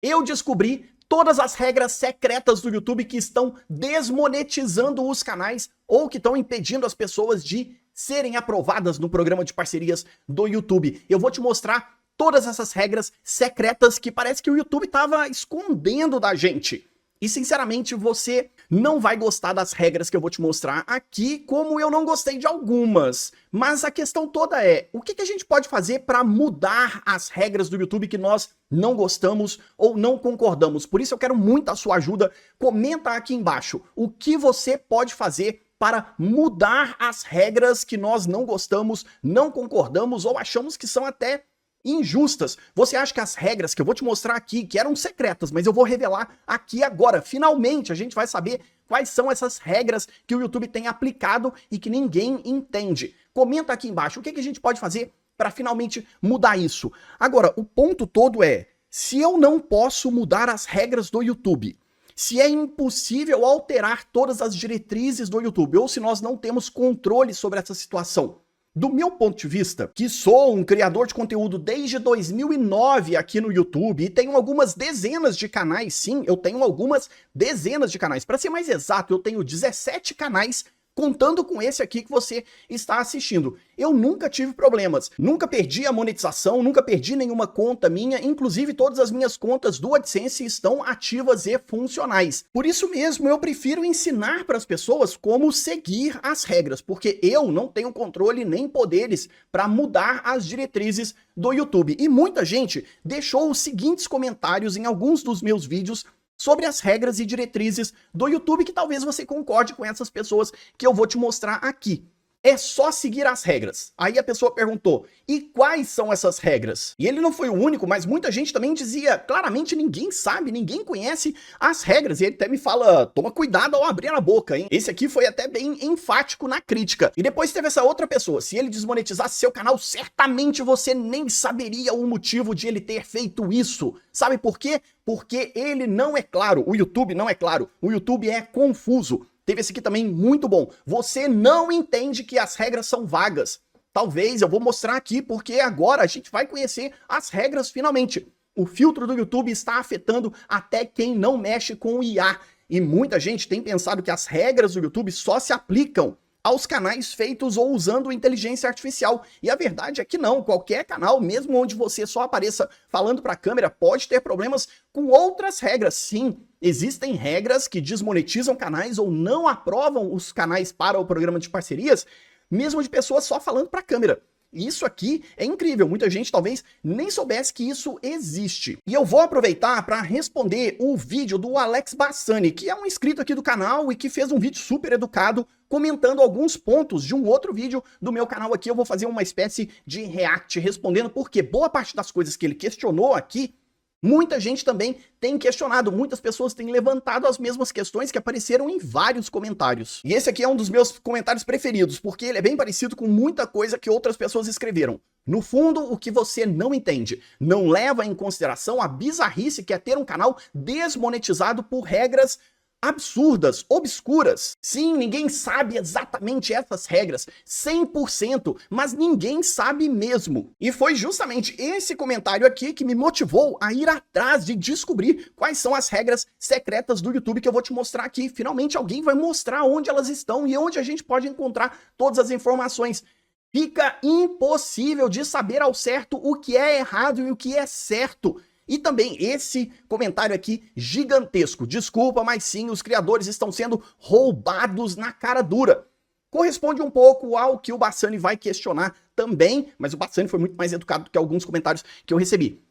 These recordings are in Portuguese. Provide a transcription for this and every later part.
Eu descobri todas as regras secretas do YouTube que estão desmonetizando os canais ou que estão impedindo as pessoas de serem aprovadas no programa de parcerias do YouTube. Eu vou te mostrar todas essas regras secretas que parece que o YouTube estava escondendo da gente. E sinceramente, você não vai gostar das regras que eu vou te mostrar aqui, como eu não gostei de algumas. Mas a questão toda é, o que a gente pode fazer para mudar as regras do YouTube que nós não gostamos ou não concordamos? Por isso eu quero muito a sua ajuda. Comenta aqui embaixo o que você pode fazer para mudar as regras que nós não gostamos, não concordamos ou achamos que são até injustas. Você acha que as regras que eu vou te mostrar aqui, que eram secretas, mas eu vou revelar aqui agora, finalmente a gente vai saber quais são essas regras que o YouTube tem aplicado e que ninguém entende. Comenta aqui embaixo o que a gente pode fazer para finalmente mudar isso. Agora, o ponto todo é, se eu não posso mudar as regras do YouTube, se é impossível alterar todas as diretrizes do YouTube, ou se nós não temos controle sobre essa situação, do meu ponto de vista, que sou um criador de conteúdo desde 2009 aqui no YouTube e tenho algumas dezenas de canais, sim, eu tenho algumas dezenas de canais. Para ser mais exato, eu tenho 17 canais contando com esse aqui que você está assistindo. Eu nunca tive problemas, nunca perdi a monetização, nunca perdi nenhuma conta minha, inclusive todas as minhas contas do AdSense estão ativas e funcionais. Por isso mesmo, eu prefiro ensinar para as pessoas como seguir as regras, porque eu não tenho controle nem poderes para mudar as diretrizes do YouTube. E muita gente deixou os seguintes comentários em alguns dos meus vídeos sobre as regras e diretrizes do YouTube, que talvez você concorde com essas pessoas que eu vou te mostrar aqui. É só seguir as regras. Aí a pessoa perguntou, e quais são essas regras? E ele não foi o único, mas muita gente também dizia, claramente ninguém sabe, ninguém conhece as regras. E ele até me fala, toma cuidado ao abrir a boca, hein? Esse aqui foi até bem enfático na crítica. E depois teve essa outra pessoa, se ele desmonetizasse seu canal, certamente você nem saberia o motivo de ele ter feito isso. Sabe por quê? Porque ele não é claro, o YouTube não é claro, o YouTube é confuso. Teve esse aqui também muito bom. Você não entende que as regras são vagas. Talvez eu vou mostrar aqui porque agora a gente vai conhecer as regras finalmente. O filtro do YouTube está afetando até quem não mexe com o IA. E muita gente tem pensado que as regras do YouTube só se aplicam aos canais feitos ou usando inteligência artificial. E a verdade é que não, qualquer canal, mesmo onde você só apareça falando para a câmera, pode ter problemas com outras regras. Sim, existem regras que desmonetizam canais ou não aprovam os canais para o programa de parcerias, mesmo de pessoas só falando para a câmera. Isso aqui é incrível, muita gente talvez nem soubesse que isso existe. E eu vou aproveitar para responder o vídeo do Alex Bassani, que é um inscrito aqui do canal e que fez um vídeo super educado comentando alguns pontos de um outro vídeo do meu canal aqui. Eu vou fazer uma espécie de react respondendo, porque boa parte das coisas que ele questionou aqui, muita gente também tem questionado, muitas pessoas têm levantado as mesmas questões que apareceram em vários comentários. E esse aqui é um dos meus comentários preferidos, porque ele é bem parecido com muita coisa que outras pessoas escreveram. No fundo, o que você não entende, não leva em consideração a bizarrice que é ter um canal desmonetizado por regras absurdas, obscuras. Sim, ninguém sabe exatamente essas regras, 100%, mas ninguém sabe mesmo. E foi justamente esse comentário aqui que me motivou a ir atrás de descobrir quais são as regras secretas do YouTube que eu vou te mostrar aqui. Finalmente alguém vai mostrar onde elas estão e onde a gente pode encontrar todas as informações. Fica impossível de saber ao certo o que é errado e o que é certo. E também esse comentário aqui gigantesco. Desculpa, mas sim, os criadores estão sendo roubados na cara dura. Corresponde um pouco ao que o Bassani vai questionar também, mas o Bassani foi muito mais educado do que alguns comentários que eu recebi.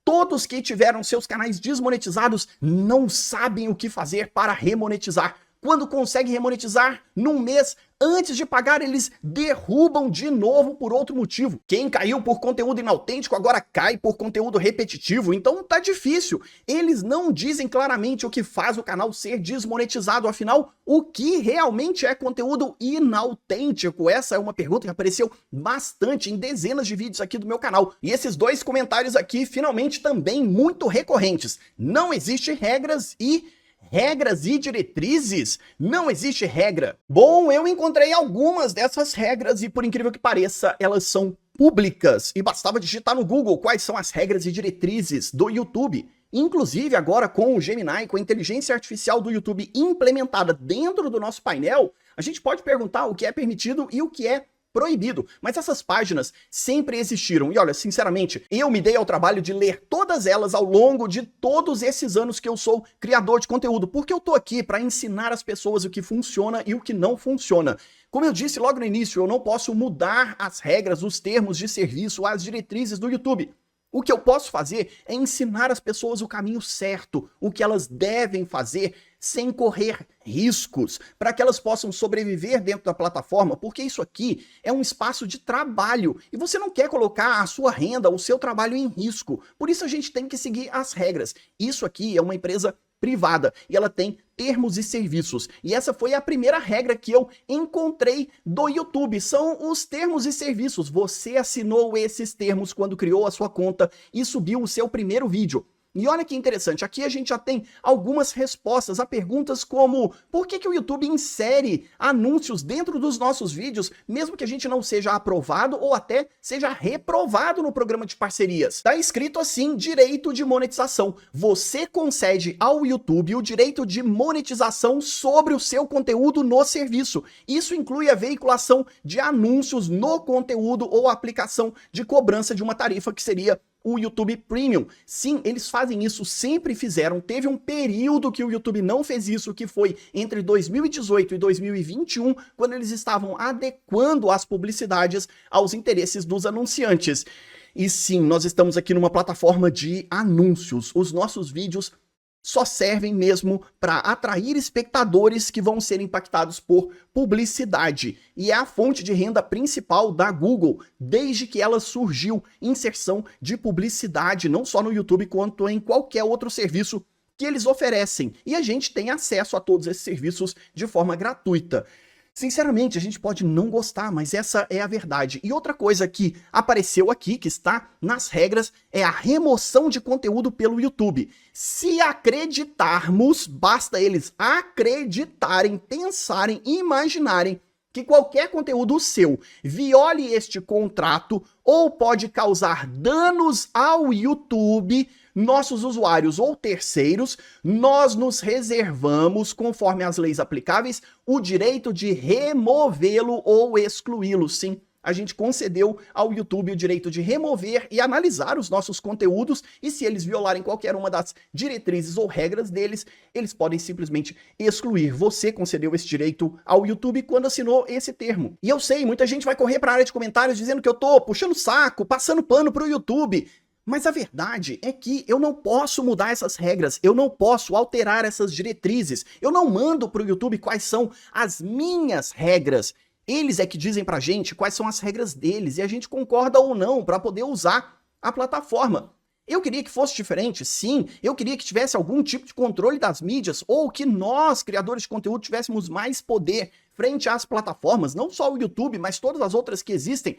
Todos que tiveram seus canais desmonetizados não sabem o que fazer para remonetizar. Quando conseguem remonetizar, num mês, antes de pagar, eles derrubam de novo por outro motivo. Quem caiu por conteúdo inautêntico agora cai por conteúdo repetitivo, então tá difícil. Eles não dizem claramente o que faz o canal ser desmonetizado, afinal, o que realmente é conteúdo inautêntico? Essa é uma pergunta que apareceu bastante em dezenas de vídeos aqui do meu canal. E esses dois comentários aqui, finalmente, também muito recorrentes. Não existe regras e diretrizes? Não existe regra. Bom, eu encontrei algumas dessas regras e, por incrível que pareça, elas são públicas. E bastava digitar no Google quais são as regras e diretrizes do YouTube. Inclusive, agora com o Gemini, com a inteligência artificial do YouTube implementada dentro do nosso painel, a gente pode perguntar o que é permitido e o que é proibido. Mas essas páginas sempre existiram. E olha, sinceramente, eu me dei ao trabalho de ler todas elas ao longo de todos esses anos que eu sou criador de conteúdo, porque eu tô aqui para ensinar as pessoas o que funciona e o que não funciona. Como eu disse logo no início, eu não posso mudar as regras, os termos de serviço, as diretrizes do YouTube. O que eu posso fazer é ensinar as pessoas o caminho certo, o que elas devem fazer sem correr riscos, para que elas possam sobreviver dentro da plataforma, porque isso aqui é um espaço de trabalho e você não quer colocar a sua renda, o seu trabalho em risco. Por isso a gente tem que seguir as regras. Isso aqui é uma empresa privada e ela tem termos e serviços. E essa foi a primeira regra que eu encontrei do YouTube, são os termos e serviços. Você assinou esses termos quando criou a sua conta e subiu o seu primeiro vídeo. E olha que interessante, aqui a gente já tem algumas respostas a perguntas como: por que o YouTube insere anúncios dentro dos nossos vídeos, mesmo que a gente não seja aprovado ou até seja reprovado no programa de parcerias? Tá escrito assim: direito de monetização. Você concede ao YouTube o direito de monetização sobre o seu conteúdo no serviço. Isso inclui a veiculação de anúncios no conteúdo ou a aplicação de cobrança de uma tarifa que seria o YouTube Premium. Sim, eles fazem isso, sempre fizeram. Teve um período que o YouTube não fez isso, que foi entre 2018 e 2021, quando eles estavam adequando as publicidades aos interesses dos anunciantes. E sim, nós estamos aqui numa plataforma de anúncios. Os nossos vídeos só servem mesmo para atrair espectadores que vão ser impactados por publicidade. E é a fonte de renda principal da Google, desde que ela surgiu. Inserção de publicidade, não só no YouTube, quanto em qualquer outro serviço que eles oferecem. E a gente tem acesso a todos esses serviços de forma gratuita. Sinceramente, a gente pode não gostar, mas essa é a verdade. E outra coisa que apareceu aqui, que está nas regras, é a remoção de conteúdo pelo YouTube. Se acreditarmos, basta eles acreditarem, pensarem, imaginarem que qualquer conteúdo seu viole este contrato ou pode causar danos ao YouTube, nossos usuários ou terceiros, nós nos reservamos, conforme as leis aplicáveis, o direito de removê-lo ou excluí-lo. Sim, a gente concedeu ao YouTube o direito de remover e analisar os nossos conteúdos, e se eles violarem qualquer uma das diretrizes ou regras deles, eles podem simplesmente excluir. Você concedeu esse direito ao YouTube quando assinou esse termo. E eu sei, muita gente vai correr para a área de comentários dizendo que eu tô puxando saco, passando pano pro YouTube. Mas a verdade é que eu não posso mudar essas regras, eu não posso alterar essas diretrizes, eu não mando para o YouTube quais são as minhas regras. Eles é que dizem pra gente quais são as regras deles e a gente concorda ou não para poder usar a plataforma. Eu queria que fosse diferente, sim, eu queria que tivesse algum tipo de controle das mídias ou que nós, criadores de conteúdo, tivéssemos mais poder frente às plataformas, não só o YouTube, mas todas as outras que existem.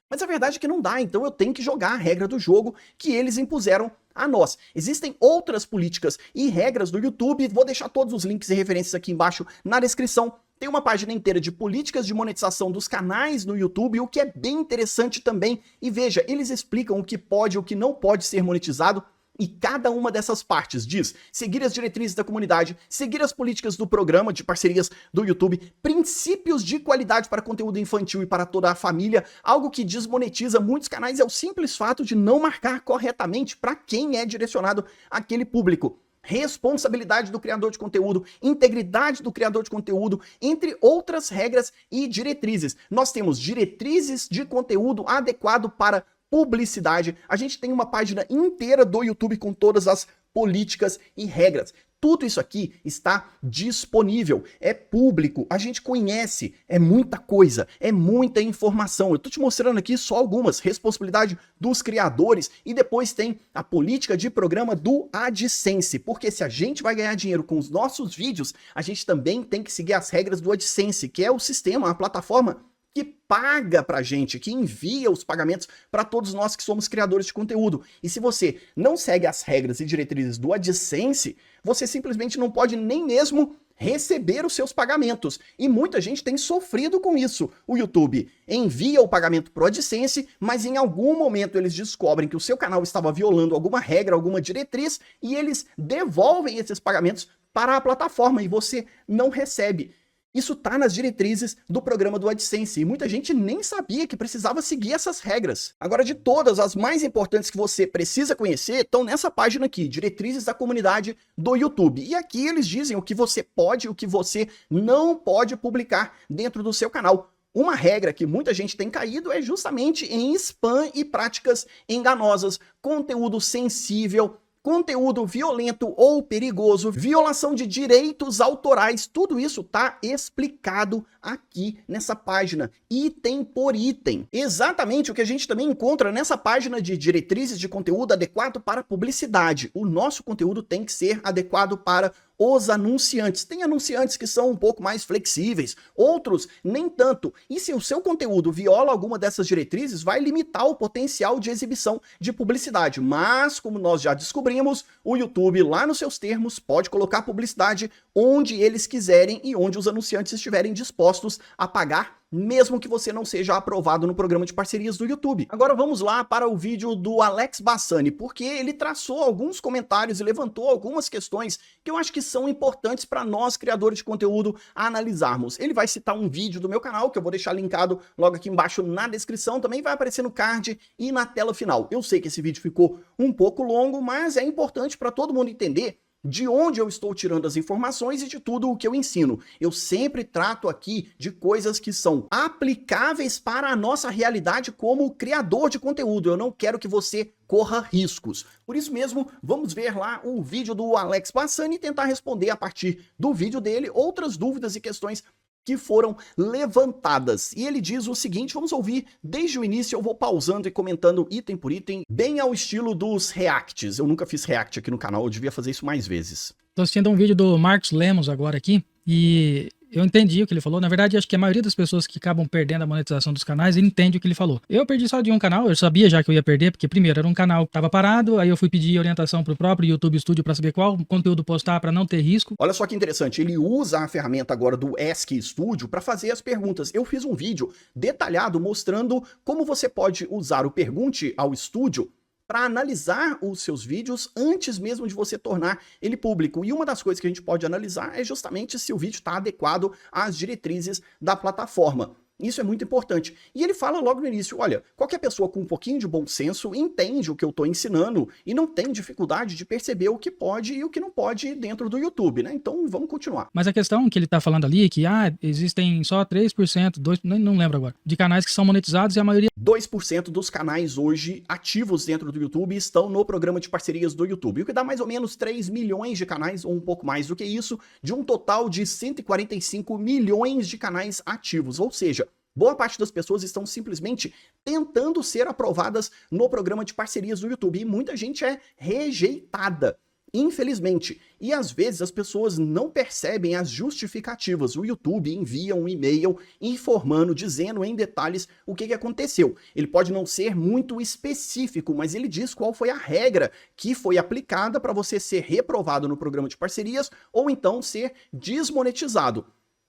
Mas a verdade é que não dá, então eu tenho que jogar a regra do jogo que eles impuseram a nós. Existem outras políticas e regras do YouTube, vou deixar todos os links e referências aqui embaixo na descrição. Tem uma página inteira de políticas de monetização dos canais no YouTube, o que é bem interessante também. E veja, eles explicam o que pode e o que não pode ser monetizado. E cada uma dessas partes diz seguir as diretrizes da comunidade, seguir as políticas do programa de parcerias do YouTube, princípios de qualidade para conteúdo infantil e para toda a família. Algo que desmonetiza muitos canais é o simples fato de não marcar corretamente para quem é direcionado àquele público. Responsabilidade do criador de conteúdo, integridade do criador de conteúdo, entre outras regras e diretrizes. Nós temos diretrizes de conteúdo adequado para publicidade. A gente tem uma página inteira do YouTube com todas as políticas e regras. Tudo isso aqui está disponível, é público, a gente conhece, é muita coisa, é muita informação. Eu tô te mostrando aqui só algumas, responsabilidade dos criadores e depois tem a política de programa do AdSense, porque se a gente vai ganhar dinheiro com os nossos vídeos, a gente também tem que seguir as regras do AdSense, que é o sistema, a plataforma que paga pra gente, que envia os pagamentos para todos nós que somos criadores de conteúdo. E se você não segue as regras e diretrizes do AdSense, você simplesmente não pode nem mesmo receber os seus pagamentos. E muita gente tem sofrido com isso. O YouTube envia o pagamento pro AdSense, mas em algum momento eles descobrem que o seu canal estava violando alguma regra, alguma diretriz, e eles devolvem esses pagamentos para a plataforma e você não recebe. Isso está nas diretrizes do programa do AdSense e muita gente nem sabia que precisava seguir essas regras. Agora, de todas, as mais importantes que você precisa conhecer estão nessa página aqui, Diretrizes da Comunidade do YouTube. E aqui eles dizem o que você pode e o que você não pode publicar dentro do seu canal. Uma regra que muita gente tem caído é justamente em spam e práticas enganosas, conteúdo sensível, conteúdo violento ou perigoso, violação de direitos autorais, tudo isso tá explicado aqui nessa página, item por item. Exatamente o que a gente também encontra nessa página de diretrizes de conteúdo adequado para publicidade. O nosso conteúdo tem que ser adequado para os anunciantes. Tem anunciantes que são um pouco mais flexíveis, outros nem tanto. E se o seu conteúdo viola alguma dessas diretrizes, vai limitar o potencial de exibição de publicidade. Mas, como nós já descobrimos, o YouTube, lá nos seus termos, pode colocar publicidade onde eles quiserem e onde os anunciantes estiverem dispostos a pagar, mesmo que você não seja aprovado no programa de parcerias do YouTube. Agora vamos lá para o vídeo do Alex Bassani, porque ele traçou alguns comentários e levantou algumas questões que eu acho que são importantes para nós, criadores de conteúdo, analisarmos. Ele vai citar um vídeo do meu canal, que eu vou deixar linkado logo aqui embaixo na descrição, também vai aparecer no card e na tela final. Eu sei que esse vídeo ficou um pouco longo, mas é importante para todo mundo entender de onde eu estou tirando as informações e de tudo o que eu ensino. Eu sempre trato aqui de coisas que são aplicáveis para a nossa realidade como criador de conteúdo. Eu não quero que você corra riscos. Por isso mesmo, vamos ver lá o vídeo do Alex Bassani e tentar responder a partir do vídeo dele outras dúvidas e questões que foram levantadas. E ele diz o seguinte, vamos ouvir desde o início, eu vou pausando e comentando item por item, bem ao estilo dos reacts. Eu nunca fiz react aqui no canal, eu devia fazer isso mais vezes. Tô assistindo um vídeo do Marcos Lemos agora aqui, e eu entendi o que ele falou. Na verdade, acho que a maioria das pessoas que acabam perdendo a monetização dos canais entende o que ele falou. Eu perdi só de um canal, eu sabia já que eu ia perder, porque primeiro era um canal que estava parado, aí eu fui pedir orientação pro próprio YouTube Studio para saber qual conteúdo postar para não ter risco. Olha só que interessante, ele usa a ferramenta agora do Ask Studio para fazer as perguntas. Eu fiz um vídeo detalhado mostrando como você pode usar o Pergunte ao Studio para analisar os seus vídeos antes mesmo de você tornar ele público. E uma das coisas que a gente pode analisar é justamente se o vídeo está adequado às diretrizes da plataforma. Isso é muito importante. E ele fala logo no início, olha, qualquer pessoa com um pouquinho de bom senso entende o que eu estou ensinando e não tem dificuldade de perceber o que pode e o que não pode dentro do YouTube, né? Então vamos continuar. Mas a questão que ele está falando ali é que existem só 3%, não lembro agora, de canais que são monetizados e a maioria... 2% dos canais hoje ativos dentro do YouTube estão no programa de parcerias do YouTube, o que dá mais ou menos 3 milhões de canais, ou um pouco mais do que isso, de um total de 145 milhões de canais ativos, ou seja, boa parte das pessoas estão simplesmente tentando ser aprovadas no programa de parcerias do YouTube e muita gente é rejeitada, infelizmente. E às vezes as pessoas não percebem as justificativas. O YouTube envia um e-mail informando, dizendo em detalhes o que aconteceu. Ele pode não ser muito específico, mas ele diz qual foi a regra que foi aplicada para você ser reprovado no programa de parcerias ou então ser desmonetizado.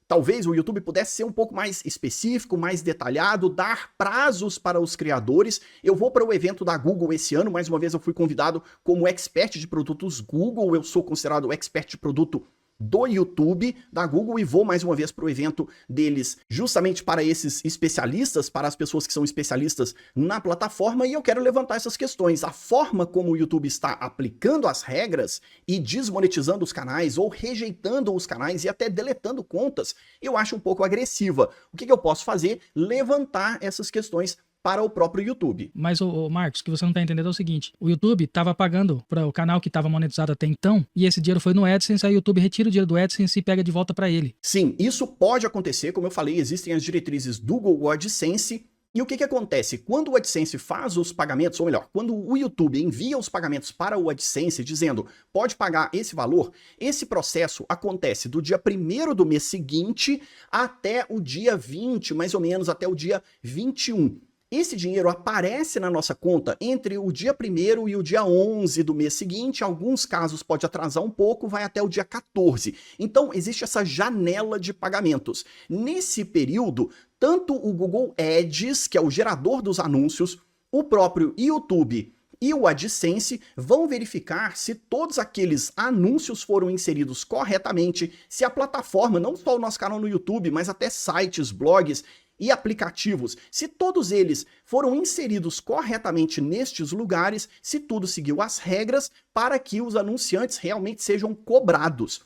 Talvez o YouTube pudesse ser um pouco mais específico, mais detalhado, dar prazos para os criadores. Eu vou para o evento da Google esse ano, mais uma vez eu fui convidado como expert de produtos Google, eu sou considerado expert de produto do YouTube, da Google, e vou mais uma vez para o evento deles, justamente para esses especialistas, para as pessoas que são especialistas na plataforma, e eu quero levantar essas questões. A forma como o YouTube está aplicando as regras e desmonetizando os canais, ou rejeitando os canais e até deletando contas, eu acho um pouco agressiva. O que eu posso fazer? Levantar essas questões para o próprio YouTube. Mas, Marcos, o que você não está entendendo é o seguinte, o YouTube estava pagando para o canal que estava monetizado até então, e esse dinheiro foi no AdSense, aí o YouTube retira o dinheiro do AdSense e pega de volta para ele. Sim, isso pode acontecer, como eu falei, existem as diretrizes do Google AdSense, e o que acontece? Quando o AdSense faz os pagamentos, ou melhor, quando o YouTube envia os pagamentos para o AdSense dizendo pode pagar esse valor, esse processo acontece do dia 1º do mês seguinte até o dia 20, mais ou menos, até o dia 21. esse dinheiro aparece na nossa conta entre o dia 1º e o dia 11 do mês seguinte. Em alguns casos pode atrasar um pouco, vai até o dia 14. Então existe essa janela de pagamentos. Nesse período, tanto o Google Ads, que é o gerador dos anúncios, o próprio YouTube e o AdSense vão verificar se todos aqueles anúncios foram inseridos corretamente, se a plataforma, não só o nosso canal no YouTube, mas até sites, blogs e aplicativos, se todos eles foram inseridos corretamente nestes lugares, se tudo seguiu as regras para que os anunciantes realmente sejam cobrados.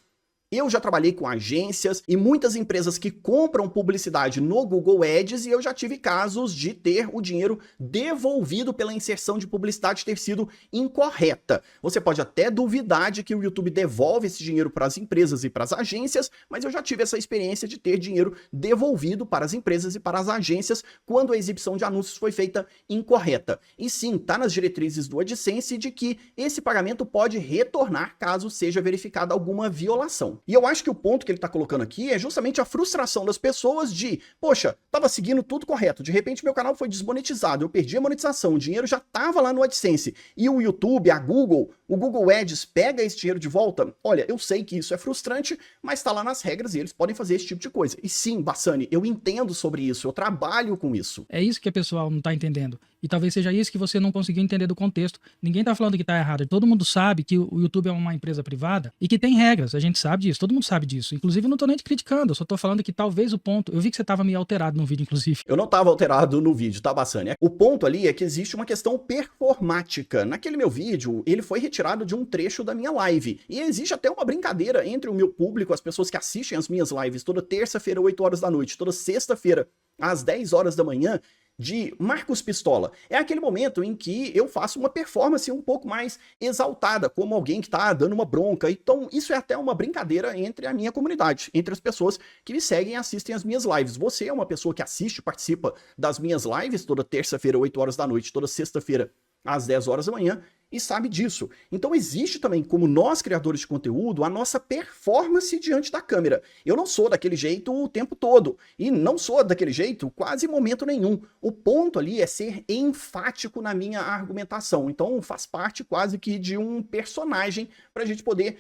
Eu já trabalhei com agências e muitas empresas que compram publicidade no Google Ads e eu já tive casos de ter o dinheiro devolvido pela inserção de publicidade ter sido incorreta. Você pode até duvidar de que o YouTube devolve esse dinheiro para as empresas e para as agências, mas eu já tive essa experiência de ter dinheiro devolvido para as empresas e para as agências quando a exibição de anúncios foi feita incorreta. E sim, está nas diretrizes do AdSense de que esse pagamento pode retornar caso seja verificada alguma violação. E eu acho que o ponto que ele está colocando aqui é justamente a frustração das pessoas de, poxa, estava seguindo tudo correto, de repente meu canal foi desmonetizado, eu perdi a monetização, o dinheiro já estava lá no AdSense, e o YouTube, a Google, o Google Ads pega esse dinheiro de volta. Olha, eu sei que isso é frustrante, mas está lá nas regras e eles podem fazer esse tipo de coisa. E sim, Bassani, eu entendo sobre isso, eu trabalho com isso. É isso que o pessoal não está entendendo. E talvez seja isso que você não conseguiu entender do contexto. Ninguém está falando que está errado. Todo mundo sabe que o YouTube é uma empresa privada e que tem regras. A gente sabe disso. Todo mundo sabe disso. Inclusive, eu não estou nem te criticando. Eu só estou falando que talvez o ponto... Eu vi que você estava meio alterado no vídeo, inclusive. Eu não estava alterado no vídeo, tá, Bassani? O ponto ali é que existe uma questão performática. Naquele meu vídeo, ele foi retirado de um trecho da minha live. E existe até uma brincadeira entre o meu público, as pessoas que assistem as minhas lives toda terça-feira, 8 horas da noite, toda sexta-feira, às 10 horas da manhã, de Marcos Pistola. É aquele momento em que eu faço uma performance um pouco mais exaltada, como alguém que tá dando uma bronca. Então, isso é até uma brincadeira entre a minha comunidade, entre as pessoas que me seguem e assistem as minhas lives. Você é uma pessoa que assiste, participa das minhas lives toda terça-feira, 8 horas da noite, toda sexta-feira, às 10 horas da manhã, e sabe disso. Então existe também, como nós criadores de conteúdo, a nossa performance diante da câmera. Eu não sou daquele jeito o tempo todo, e não sou daquele jeito quase em momento nenhum. O ponto ali é ser enfático na minha argumentação. Então faz parte quase que de um personagem para a gente poder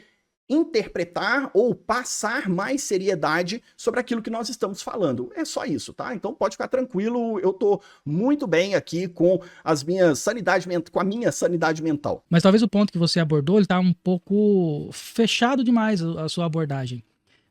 interpretar ou passar mais seriedade sobre aquilo que nós estamos falando. É só isso, tá? Então pode ficar tranquilo, eu tô muito bem aqui com a minha sanidade mental. Mas talvez o ponto que você abordou, ele tá um pouco fechado demais a sua abordagem.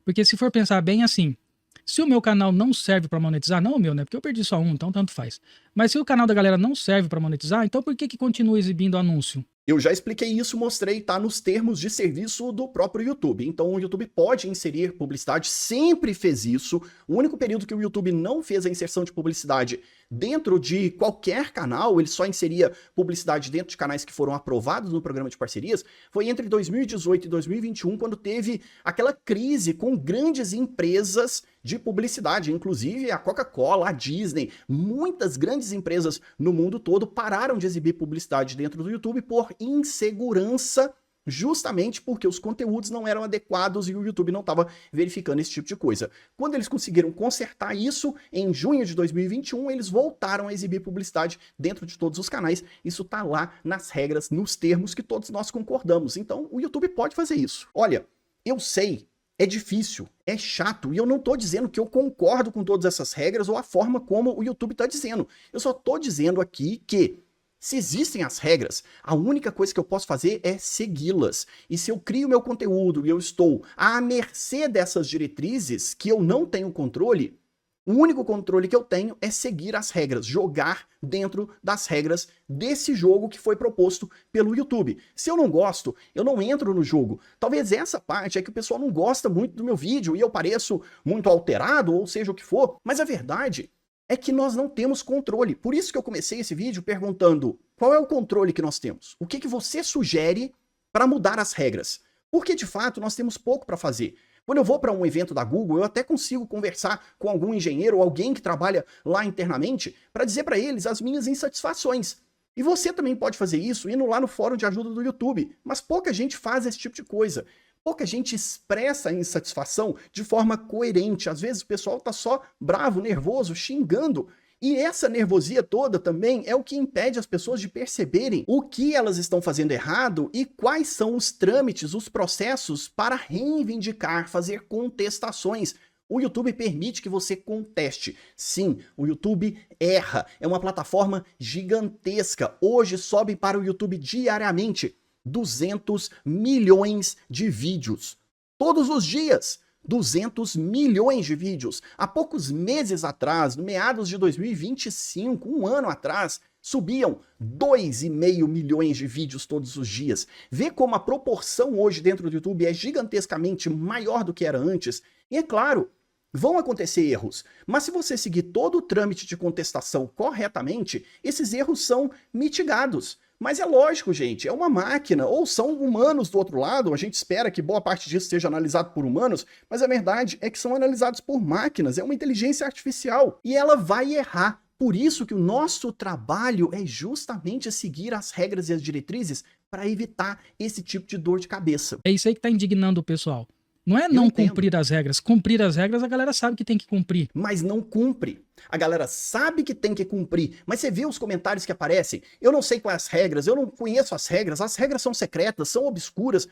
Porque se for pensar bem assim, se o meu canal não serve para monetizar, não o meu, né? Porque eu perdi só um, então tanto faz. Mas se o canal da galera não serve para monetizar, então por que continua exibindo anúncio? Eu já expliquei isso, mostrei, tá nos termos de serviço do próprio YouTube. Então o YouTube pode inserir publicidade, sempre fez isso. O único período que o YouTube não fez a inserção de publicidade dentro de qualquer canal, ele só inseria publicidade dentro de canais que foram aprovados no programa de parcerias, foi entre 2018 e 2021, quando teve aquela crise com grandes empresas de publicidade, inclusive a Coca-Cola, a Disney, muitas grandes empresas no mundo todo pararam de exibir publicidade dentro do YouTube por insegurança, justamente porque os conteúdos não eram adequados e o YouTube não estava verificando esse tipo de coisa. Quando eles conseguiram consertar isso, em junho de 2021, eles voltaram a exibir publicidade dentro de todos os canais. Isso tá lá nas regras, nos termos que todos nós concordamos. Então, o YouTube pode fazer isso. Olha, eu sei, é difícil, é chato, e eu não tô dizendo que eu concordo com todas essas regras ou a forma como o YouTube tá dizendo. Eu só tô dizendo aqui que se existem as regras, a única coisa que eu posso fazer é segui-las. E se eu crio meu conteúdo e eu estou à mercê dessas diretrizes que eu não tenho controle, o único controle que eu tenho é seguir as regras, jogar dentro das regras desse jogo que foi proposto pelo YouTube. Se eu não gosto, eu não entro no jogo. Talvez essa parte é que o pessoal não gosta muito do meu vídeo e eu pareço muito alterado, ou seja o que for, mas a verdade é que nós não temos controle. Por isso que eu comecei esse vídeo perguntando qual é o controle que nós temos? O que você sugere para mudar as regras? Porque, de fato, nós temos pouco para fazer. Quando eu vou para um evento da Google, eu até consigo conversar com algum engenheiro ou alguém que trabalha lá internamente para dizer para eles as minhas insatisfações. E você também pode fazer isso indo lá no fórum de ajuda do YouTube. Mas pouca gente faz esse tipo de coisa. Pouca gente expressa a insatisfação de forma coerente. Às vezes o pessoal tá só bravo, nervoso, xingando E essa nervosia toda também é o que impede as pessoas de perceberem o que elas estão fazendo errado e quais são os trâmites, os processos para reivindicar, fazer contestações. O YouTube permite que você conteste. Sim, o YouTube erra. É uma plataforma gigantesca. Hoje sobe para o YouTube diariamente 200 milhões de vídeos. Todos os dias. 200 milhões de vídeos. Há poucos meses atrás, no meados de 2025, um ano atrás, subiam 2,5 milhões de vídeos todos os dias. Vê como a proporção hoje dentro do YouTube é gigantescamente maior do que era antes. E é claro, vão acontecer erros, mas se você seguir todo o trâmite de contestação corretamente, esses erros são mitigados. Mas é lógico, gente, é uma máquina, ou são humanos do outro lado, a gente espera que boa parte disso seja analisado por humanos, mas a verdade é que são analisados por máquinas, é uma inteligência artificial, e ela vai errar. Por isso que o nosso trabalho é justamente seguir as regras e as diretrizes para evitar esse tipo de dor de cabeça. É isso aí que tá indignando o pessoal. Não é não cumprir as regras. Cumprir as regras, a galera sabe que tem que cumprir. Mas não cumpre. A galera sabe que tem que cumprir, mas você vê os comentários que aparecem? Eu não sei quais as regras, eu não conheço as regras são secretas, são obscuras.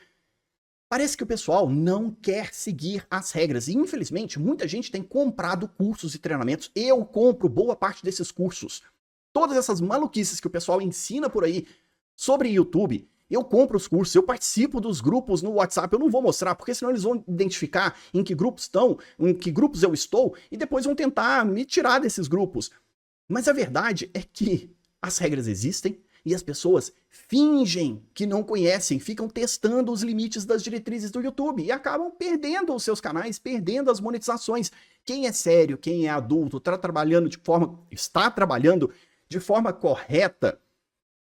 Parece que o pessoal não quer seguir as regras. E, infelizmente, muita gente tem comprado cursos e treinamentos. Eu compro boa parte desses cursos. Todas essas maluquices que o pessoal ensina por aí sobre YouTube, eu compro os cursos, eu participo dos grupos no WhatsApp, eu não vou mostrar, porque senão eles vão identificar em que grupos estão, em que grupos eu estou, e depois vão tentar me tirar desses grupos. Mas a verdade é que as regras existem e as pessoas fingem que não conhecem, ficam testando os limites das diretrizes do YouTube e acabam perdendo os seus canais, perdendo as monetizações. Quem é sério, quem é adulto, está trabalhando de forma correta,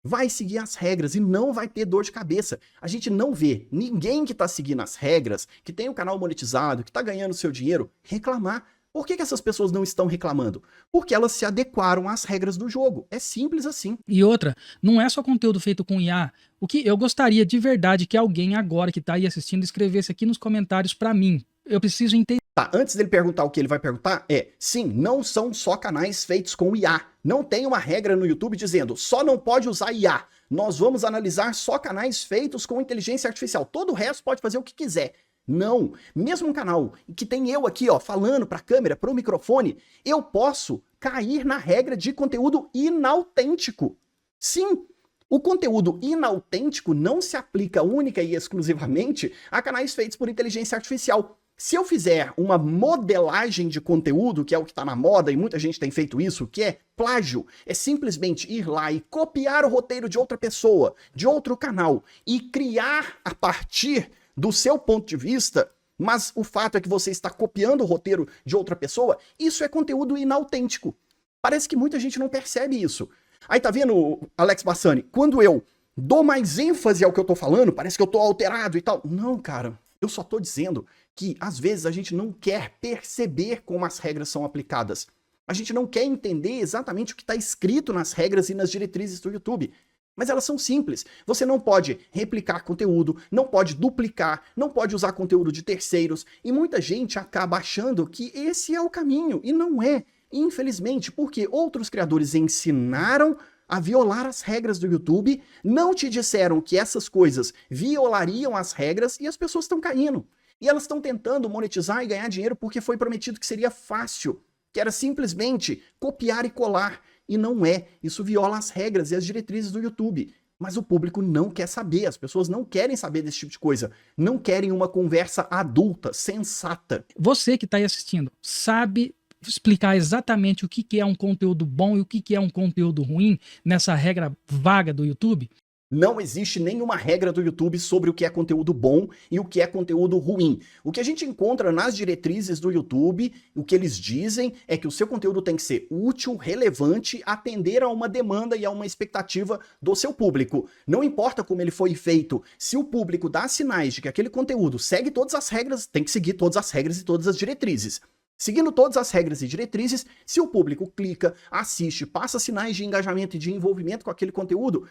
vai seguir as regras e não vai ter dor de cabeça. A gente não vê ninguém que está seguindo as regras, que tem o canal monetizado, que está ganhando seu dinheiro, reclamar. Por que essas pessoas não estão reclamando? Porque elas se adequaram às regras do jogo. É simples assim. E outra, não é só conteúdo feito com IA. O que eu gostaria de verdade que alguém agora que está aí assistindo escrevesse aqui nos comentários para mim. Eu preciso entender. Tá, antes dele perguntar o que ele vai perguntar, sim, não são só canais feitos com IA. Não tem uma regra no YouTube dizendo, só não pode usar IA. Nós vamos analisar só canais feitos com inteligência artificial. Todo o resto pode fazer o que quiser. Não. Mesmo um canal que tem eu aqui, ó, falando pra câmera, pro microfone, eu posso cair na regra de conteúdo inautêntico. Sim. O conteúdo inautêntico não se aplica única e exclusivamente a canais feitos por inteligência artificial. Se eu fizer uma modelagem de conteúdo, que é o que está na moda e muita gente tem feito isso, que é plágio, é simplesmente ir lá e copiar o roteiro de outra pessoa, de outro canal, e criar a partir do seu ponto de vista, mas o fato é que você está copiando o roteiro de outra pessoa, isso é conteúdo inautêntico. Parece que muita gente não percebe isso. Aí tá vendo, Alex Bassani, quando eu dou mais ênfase ao que eu tô falando, parece que eu tô alterado e tal. Não, cara, eu só tô dizendo que às vezes a gente não quer perceber como as regras são aplicadas. A gente não quer entender exatamente o que está escrito nas regras e nas diretrizes do YouTube. Mas elas são simples. Você não pode replicar conteúdo, não pode duplicar, não pode usar conteúdo de terceiros. E muita gente acaba achando que esse é o caminho. E não é, infelizmente, porque outros criadores ensinaram a violar as regras do YouTube, não te disseram que essas coisas violariam as regras e as pessoas estão caindo. E elas estão tentando monetizar e ganhar dinheiro porque foi prometido que seria fácil, que era simplesmente copiar e colar. E não é. Isso viola as regras e as diretrizes do YouTube. Mas o público não quer saber, as pessoas não querem saber desse tipo de coisa. Não querem uma conversa adulta, sensata. Você que está aí assistindo, sabe explicar exatamente o que é um conteúdo bom e o que é um conteúdo ruim nessa regra vaga do YouTube? Não existe nenhuma regra do YouTube sobre o que é conteúdo bom e o que é conteúdo ruim. O que a gente encontra nas diretrizes do YouTube, o que eles dizem é que o seu conteúdo tem que ser útil, relevante, atender a uma demanda e a uma expectativa do seu público. Não importa como ele foi feito, se o público dá sinais de que aquele conteúdo segue todas as regras, tem que seguir todas as regras e todas as diretrizes. Seguindo todas as regras e diretrizes, se o público clica, assiste, passa sinais de engajamento e de envolvimento com aquele conteúdo,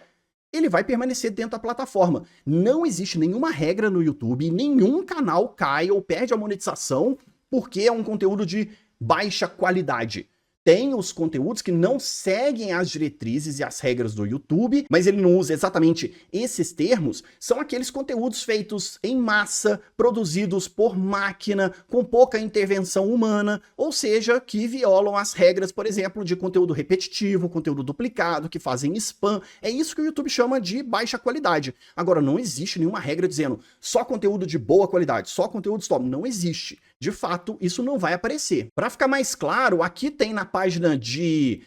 ele vai permanecer dentro da plataforma. Não existe nenhuma regra no YouTube, nenhum canal cai ou perde a monetização porque é um conteúdo de baixa qualidade. Tem os conteúdos que não seguem as diretrizes e as regras do YouTube, mas ele não usa exatamente esses termos, são aqueles conteúdos feitos em massa, produzidos por máquina, com pouca intervenção humana, ou seja, que violam as regras, por exemplo, de conteúdo repetitivo, conteúdo duplicado, que fazem spam. É isso que o YouTube chama de baixa qualidade. Agora, não existe nenhuma regra dizendo só conteúdo de boa qualidade, só conteúdo top. Não existe. De fato, isso não vai aparecer. Para ficar mais claro, aqui tem na página de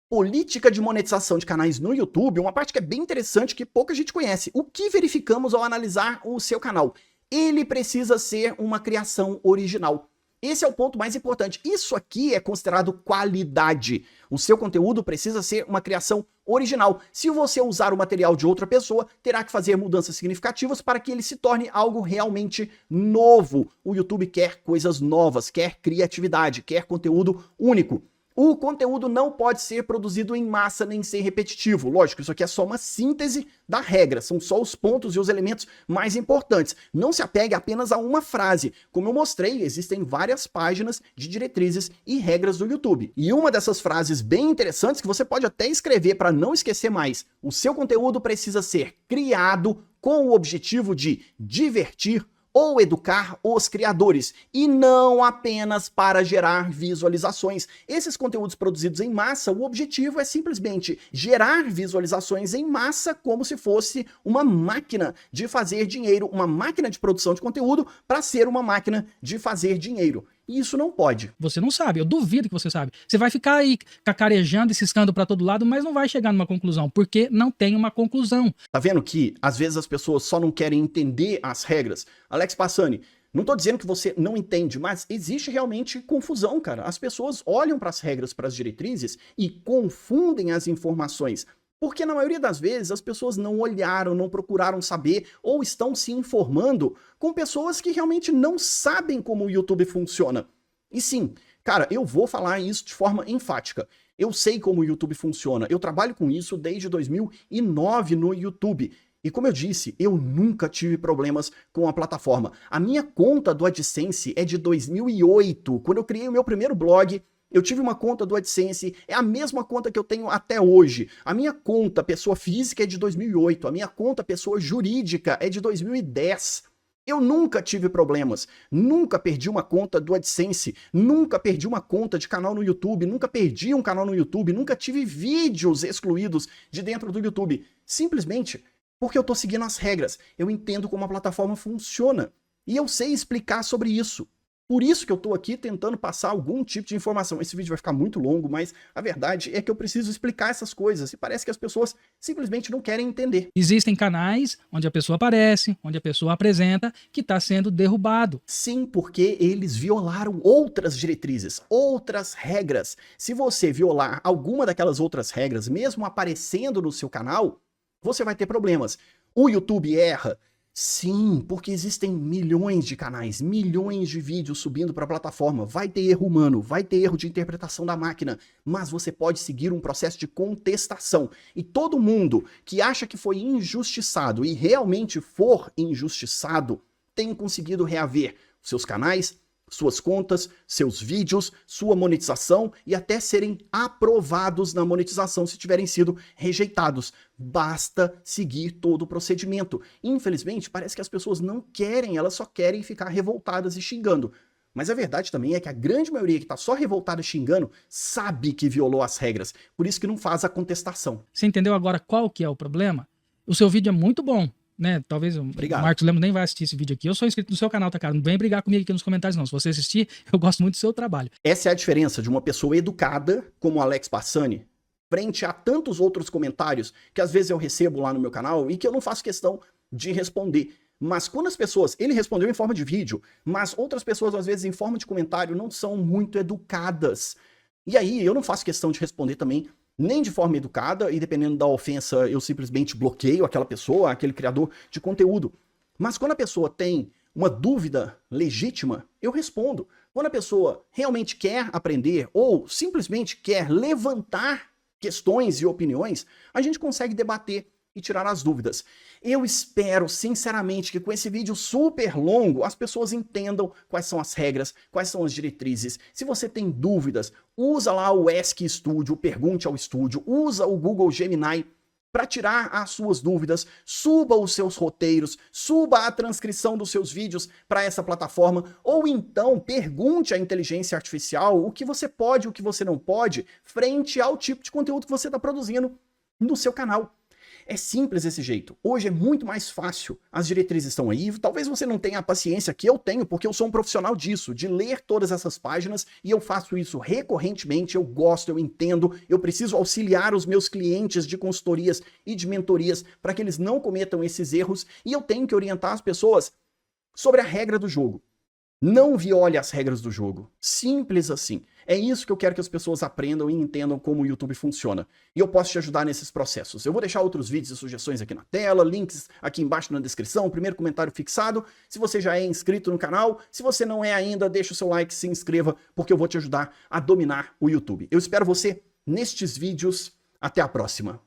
política de monetização de canais no YouTube uma parte que é bem interessante que pouca gente conhece. O que verificamos ao analisar o seu canal? Ele precisa ser uma criação original. Esse é o ponto mais importante. Isso aqui é considerado qualidade. O seu conteúdo precisa ser uma criação original. Se você usar o material de outra pessoa, terá que fazer mudanças significativas para que ele se torne algo realmente novo. O YouTube quer coisas novas, quer criatividade, quer conteúdo único. O conteúdo não pode ser produzido em massa nem ser repetitivo. Lógico, isso aqui é só uma síntese da regra, são só os pontos e os elementos mais importantes. Não se apegue apenas a uma frase. Como eu mostrei, existem várias páginas de diretrizes e regras do YouTube. E uma dessas frases bem interessantes que você pode até escrever para não esquecer mais: o seu conteúdo precisa ser criado com o objetivo de divertir ou educar os criadores, e não apenas para gerar visualizações. Esses conteúdos produzidos em massa, o objetivo é simplesmente gerar visualizações em massa como se fosse uma máquina de fazer dinheiro, uma máquina de produção de conteúdo para ser uma máquina de fazer dinheiro. E isso não pode. Você não sabe, eu duvido que você sabe. Você vai ficar aí cacarejando e ciscando para todo lado, mas não vai chegar numa conclusão, porque não tem uma conclusão. Tá vendo que às vezes as pessoas só não querem entender as regras? Alex Passani, não tô dizendo que você não entende, mas existe realmente confusão, cara. As pessoas olham para as regras, para as diretrizes e confundem as informações. Porque na maioria das vezes as pessoas não olharam, não procuraram saber ou estão se informando com pessoas que realmente não sabem como o YouTube funciona. E sim, cara, eu vou falar isso de forma enfática. Eu sei como o YouTube funciona. Eu trabalho com isso desde 2009 no YouTube. E como eu disse, eu nunca tive problemas com a plataforma. A minha conta do AdSense é de 2008, quando eu criei o meu primeiro blog. Eu tive uma conta do AdSense, é a mesma conta que eu tenho até hoje. A minha conta pessoa física é de 2008, a minha conta pessoa jurídica é de 2010. Eu nunca tive problemas, nunca perdi uma conta do AdSense, nunca perdi uma conta de canal no YouTube, nunca perdi um canal no YouTube, nunca tive vídeos excluídos de dentro do YouTube. Simplesmente porque eu tô seguindo as regras, eu entendo como a plataforma funciona e eu sei explicar sobre isso. Por isso que eu tô aqui tentando passar algum tipo de informação. Esse vídeo vai ficar muito longo, mas a verdade é que eu preciso explicar essas coisas e parece que as pessoas simplesmente não querem entender. Existem canais onde a pessoa aparece, onde a pessoa apresenta, que está sendo derrubado. Sim, porque eles violaram outras diretrizes, outras regras. Se você violar alguma daquelas outras regras, mesmo aparecendo no seu canal, você vai ter problemas. O YouTube erra? Sim, porque existem milhões de canais, milhões de vídeos subindo para a plataforma. Vai ter erro humano, vai ter erro de interpretação da máquina, mas você pode seguir um processo de contestação. E todo mundo que acha que foi injustiçado e realmente for injustiçado, tem conseguido reaver seus canais, suas contas, seus vídeos, sua monetização e até serem aprovados na monetização se tiverem sido rejeitados. Basta seguir todo o procedimento. Infelizmente, parece que as pessoas não querem, elas só querem ficar revoltadas e xingando. Mas a verdade também é que a grande maioria que está só revoltada e xingando sabe que violou as regras, por isso que não faz a contestação. Você entendeu agora qual que é o problema? O seu vídeo é muito bom, né? Talvez Obrigado. O Marcos Lemos nem vai assistir esse vídeo aqui. Eu sou inscrito no seu canal, tá, cara? Não vem brigar comigo aqui nos comentários, não. Se você assistir, eu gosto muito do seu trabalho. Essa é a diferença de uma pessoa educada, como o Alex Passani, frente a tantos outros comentários que às vezes eu recebo lá no meu canal e que eu não faço questão de responder. Mas quando as pessoas... Ele respondeu em forma de vídeo, mas outras pessoas, às vezes, em forma de comentário, não são muito educadas. E aí, eu não faço questão de responder também, nem de forma educada, e dependendo da ofensa, eu simplesmente bloqueio aquela pessoa, aquele criador de conteúdo. Mas quando a pessoa tem uma dúvida legítima, eu respondo. Quando a pessoa realmente quer aprender ou simplesmente quer levantar questões e opiniões, a gente consegue debater. e tirar as dúvidas. Eu espero, sinceramente, que com esse vídeo super longo, as pessoas entendam quais são as regras, quais são as diretrizes. Se você tem dúvidas, usa lá o Ask Studio, pergunte ao estúdio, usa o Google Gemini para tirar as suas dúvidas, suba os seus roteiros, suba a transcrição dos seus vídeos para essa plataforma, ou então pergunte à inteligência artificial o que você pode e o que você não pode frente ao tipo de conteúdo que você está produzindo no seu canal. É simples desse jeito. Hoje é muito mais fácil. As diretrizes estão aí. Talvez você não tenha a paciência que eu tenho, porque eu sou um profissional disso, de ler todas essas páginas, e eu faço isso recorrentemente, eu gosto, eu entendo, eu preciso auxiliar os meus clientes de consultorias e de mentorias para que eles não cometam esses erros, e eu tenho que orientar as pessoas sobre a regra do jogo. Não viole as regras do jogo. Simples assim. É isso que eu quero que as pessoas aprendam e entendam como o YouTube funciona. E eu posso te ajudar nesses processos. Eu vou deixar outros vídeos e sugestões aqui na tela, links aqui embaixo na descrição, primeiro comentário fixado. Se você já é inscrito no canal, se você não é ainda, deixa o seu like, se inscreva, porque eu vou te ajudar a dominar o YouTube. Eu espero você nestes vídeos. Até a próxima.